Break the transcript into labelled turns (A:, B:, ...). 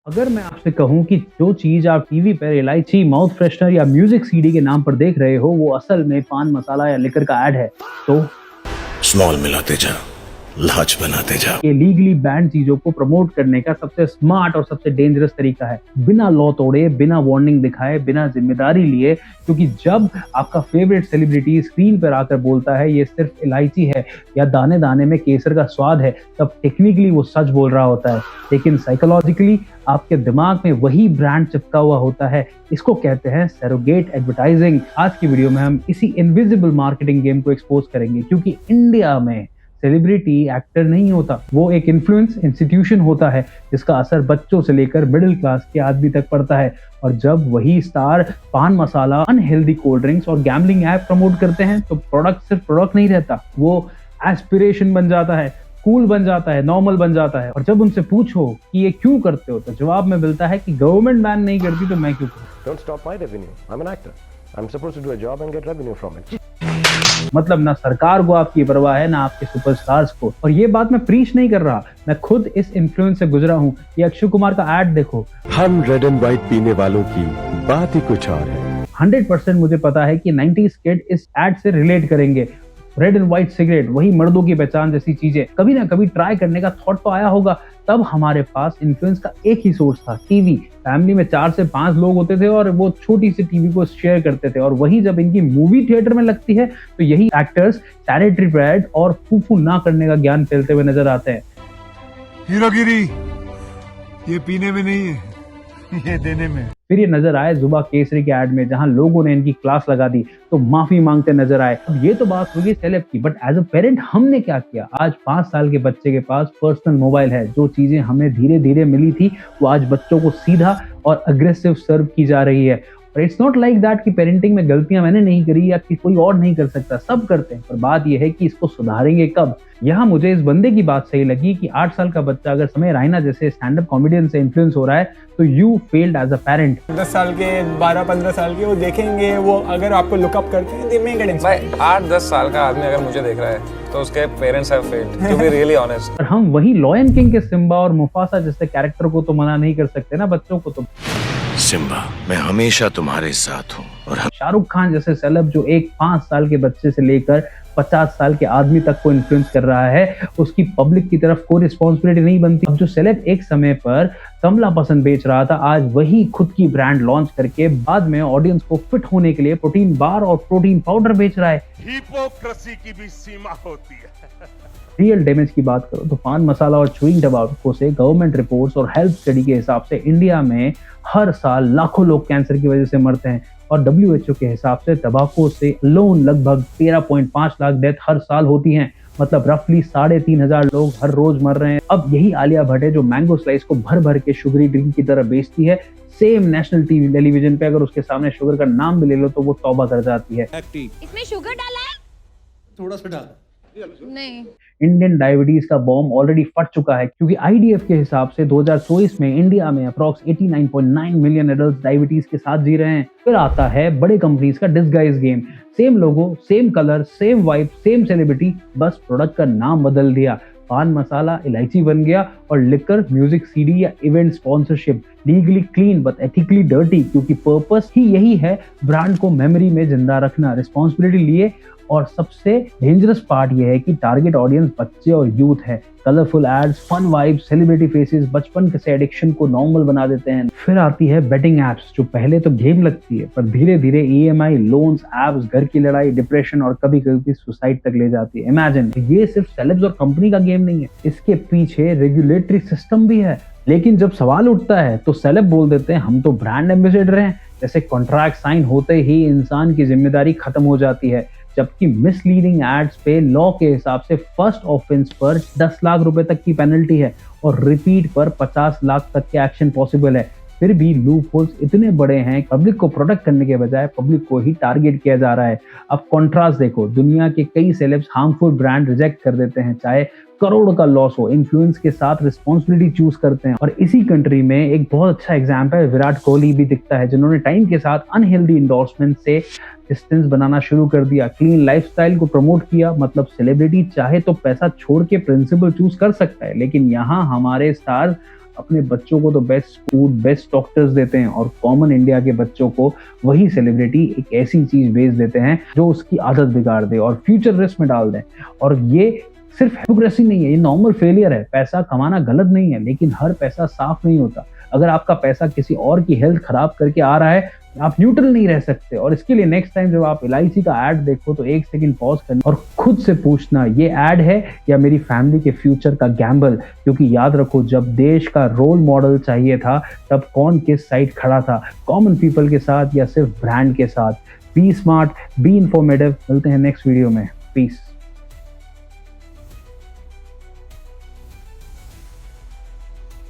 A: अगर मैं आपसे कहूँ कि जो चीज़ आप टीवी पर इलायची, माउथ फ्रेशनर या म्यूजिक सीडी के नाम पर देख रहे हो, वो असल में पान मसाला या लिकर का ऐड है, तो
B: स्मॉल मिलाते जा, लार्ज बनाते जा।
A: ये लीगली बैंड चीजों को प्रमोट करने का सबसे स्मार्ट और सबसे डेंजरस तरीका है, बिना लॉ तोड़े, बिना वार्निंग दिखाए, बिना जिम्मेदारी लिए। क्योंकि जब आपका फेवरेट सेलिब्रिटी स्क्रीन पर आकर बोलता है ये सिर्फ इलायची है या दाने दाने में केसर का स्वाद है, तब टेक्निकली वो सच बोल रहा होता है, लेकिन साइकोलॉजिकली आपके दिमाग में वही ब्रांड चिपका हुआ होता है। इसको कहते हैं सरोगेट एडवर्टाइजिंग। आज की वीडियो में हम इसी इनविजिबल मार्केटिंग गेम को एक्सपोज करेंगे, क्योंकि इंडिया में सेलिब्रिटी एक्टर नहीं होता, वो एक इन्फ्लुएंस इंस्टीट्यूशन होता है जिसका असर बच्चों से लेकर मिडिल क्लास के आदमी तक पड़ता है। और जब वही स्टार पान मसाला, अनहेल्दी कोल्ड ड्रिंक्स और गैम्बलिंग ऐप प्रमोट करते हैं, तो प्रोडक्ट सिर्फ प्रोडक्ट नहीं रहता, वो एस्पिरेशन बन जाता है, कूल बन जाता है, नॉर्मल बन जाता है। और जब उनसे पूछो कि ये क्यों करते हो, तो जवाब में मिलता है कि गवर्नमेंट बैन नहीं करती तो मैं क्यों करूं।
C: Don't stop my revenue. I'm an actor. I'm supposed to do a job and get revenue from it.
A: मतलब ना सरकार को आपकी परवाह है, ना आपके सुपरस्टार्स को। और ये बात मैं प्रीच नहीं कर रहा, मैं खुद इस इन्फ्लुएंस से गुजरा हूँ। ये अक्षय कुमार का एड देखो।
D: हम रेड एंड व्हाइट पीने वालों की बात ही कुछ और है।
A: 100% मुझे पता है कि 90s किड इस एड से रिलेट करेंगे। रेड एंड व्हाइट सिगरेट, वही मर्दों की पहचान जैसी चीजें कभी ना कभी ट्राई करने का थॉट तो आया होगा। तब हमारे पास इन्फ्लुएंस का एक ही सोर्स था, टीवी। फैमिली में 4 से 5 लोग होते थे और वो छोटी सी टीवी को शेयर करते थे। और वहीं जब इनकी मूवी थिएटर में लगती है, तो यही एक्टर्स सैनिटरी पैड और फूफू ना करने का ज्ञान फैलते हुए नजर आते हैं।
E: हीरोगिरी ये पीने में नहीं है, ये देने में।
A: फिर ये नजर आए जुबा केसरी के ऐड में, जहां लोगों ने इनकी क्लास लगा दी तो माफी मांगते नजर आए। अब ये तो बात होगी सेलेब की, बट एज अ पेरेंट हमने क्या किया? आज 5 साल के बच्चे के पास पर्सनल मोबाइल है। जो चीजें हमें धीरे धीरे मिली थी, वो आज बच्चों को सीधा और अग्रेसिव सर्व की जा रही है। और इट्स नॉट लाइक दैट कि पेरेंटिंग में गलतियां मैंने नहीं करी या कि कोई और नहीं कर सकता, सब करते हैं। पर बात यह है कि इसको सुधारेंगे कब। यहाँ मुझे इस बंदे की बात सही लगी कि 8 साल का बच्चा अगर समय रायना जैसे स्टैंड अप कॉमेडियन से इन्फ्लुएंस हो रहा है, तो you failed as a parent.
F: 10 साल के, 12-15 साल के वो देखेंगे, वो अगर आपको लुकअप करते हैं, दे मे गेट इंस्पायर्ड।
G: 8-10 साल का आदमी अगर मुझे देख रहा है, तो उसके parents have failed, to be really honest.
A: और हम वही लॉयन किंग के सिम्बा और मुफासा जैसे कैरेक्टर को तो मना नहीं कर सकते ना, बच्चों को तो।
B: सिम्बा, मैं हमेशा तुम्हारे साथ हूँ। और हम
A: शाहरुख खान जैसे सेलेब जो एक 5 साल के बच्चे से लेकर 50 साल के आदमी तक को इन्फ्लुएंस कर रहा है, उसकी पब्लिक की तरफ कोई रिस्पॉन्सिबिलिटी नहीं बनती। अब जो सेलेब एक समय पर कमला पसंद बेच रहा था, आज वही खुद की ब्रांड लॉन्च करके बाद में ऑडियंस को फिट होने के लिए प्रोटीन बार और प्रोटीन पाउडर बेच रहा है।
E: हिपोक्रेसी की भी सीमा होती है।
A: रियल डैमेज की बात करो तो पान मसाला और च्युइंग टबैको से गवर्नमेंट रिपोर्ट्स और हेल्थ स्टडी के हिसाब से इंडिया में हर साल लाखों लोग कैंसर की वजह से मरते हैं। और WHO के हिसाब से तंबाकू से लोन लगभग 13.5 लाख डेथ हर साल होती हैं। मतलब रफली 3,500 लोग हर रोज मर रहे हैं। अब यही आलिया भट्ट है जो मैंगो स्लाइस को भर भर के शुगरी ड्रिंक की तरह बेचती है। सेम नेशनल टीवी टेलीविजन पे अगर उसके सामने शुगर का नाम भी ले लो तो वो तौबा कर जाती है।
H: इसमें शुगर डाला है?
E: थोड़ा सा डाल।
H: नहीं।
A: इंडियन डायबिटीज का बॉम्ब ऑलरेडी फट चुका है, क्योंकि IDF के हिसाब से 2024 में इंडिया में अप्रॉक्स 89.9 मिलियन एडल्ट डायबिटीज के साथ जी रहे हैं। फिर आता है बड़े कंपनीज का disguise game. Same logo, same colour, same vibe, same celebrity, बस प्रोडक्ट का नाम बदल दिया। पान मसाला इलायची बन गया और लिकर म्यूजिक सीडी या event sponsorship. Legally clean but ethically dirty, क्योंकि पर्पस ही यही है ब्रांड को मेमोरी में जिंदा रखना, रिस्पॉन्सिबिलिटी लिए। और सबसे डेंजरस पार्ट यह है कि टारगेट ऑडियंस बच्चे और यूथ है। Colourful ads, fun vibes, celebrity faces बचपन से एडिक्शन को नॉर्मल बना देते हैं। फिर आती है बेटिंग एप्स, जो पहले तो गेम लगती है पर धीरे धीरे EMI, लोन्स, एप्स, घर की लड़ाई, डिप्रेशन और कभी कभी सुसाइड तक ले जाती है। इमेजिन, ये सिर्फ सेलेब्स और कंपनी का गेम नहीं है, इसके पीछे रेगुलेटरी सिस्टम भी है। लेकिन जब सवाल उठता है तो सेलेब बोल देते हैं हम तो ब्रांड एम्बेसडर हैं, जैसे कॉन्ट्रैक्ट साइन होते ही इंसान की जिम्मेदारी खत्म हो जाती है। जबकि मिसलीडिंग एड्स पे लॉ के हिसाब से फर्स्ट ऑफेंस पर 10 लाख रुपए तक की पेनल्टी है और रिपीट पर 50 लाख तक के एक्शन पॉसिबल है। फिर भी लूप होल्स इतने बड़े हैं, पब्लिक को प्रोटेक्ट करने के बजाय पब्लिक को ही टारगेट किया जा रहा है। अब कॉन्ट्रास्ट देखो, दुनिया के कई सेलेब्स हार्मफुल ब्रांड रिजेक्ट कर देते हैं, चाहे करोड़ का लॉस हो, इन्फ्लुएंस के साथ रिस्पॉन्सिबिलिटी चूज करते हैं। और इसी कंट्री में एक बहुत अच्छा एग्जाम्पल है, विराट कोहली भी दिखता है, जिन्होंने टाइम के साथ अनहेल्दी इंडोर्समेंट से डिस्टेंस बनाना शुरू कर दिया, क्लीन लाइफस्टाइल को प्रमोट किया। मतलब सेलिब्रिटी चाहे तो पैसा छोड़ के प्रिंसिपल चूज कर सकता है, लेकिन यहाँ हमारे स्टार अपने बच्चों को तो बेस्ट फूड, बेस्ट डॉक्टर्स देते हैं और कॉमन इंडिया के बच्चों को वही सेलिब्रिटी एक ऐसी चीज बेच देते हैं जो उसकी आदत बिगाड़ दे और फ्यूचर रिस्क में डाल दे। और ये सिर्फ हिपोक्रेसी नहीं है, ये नॉर्मल फेलियर है। पैसा कमाना गलत नहीं है, लेकिन हर पैसा साफ नहीं होता। अगर आपका पैसा किसी और की हेल्थ खराब करके आ रहा है, आप न्यूट्रल नहीं रह सकते। और इसके लिए नेक्स्ट टाइम जब आप LIC का ऐड देखो तो 1 सेकंड पॉज करना और खुद से पूछना, ये ऐड है या मेरी फैमिली के फ्यूचर का गैम्बल। क्योंकि याद रखो, जब देश का रोल मॉडल चाहिए था तब कौन किस साइड खड़ा था, कॉमन पीपल के साथ या सिर्फ ब्रांड के साथ। Be smart, be informative. मिलते हैं नेक्स्ट वीडियो में। पीस।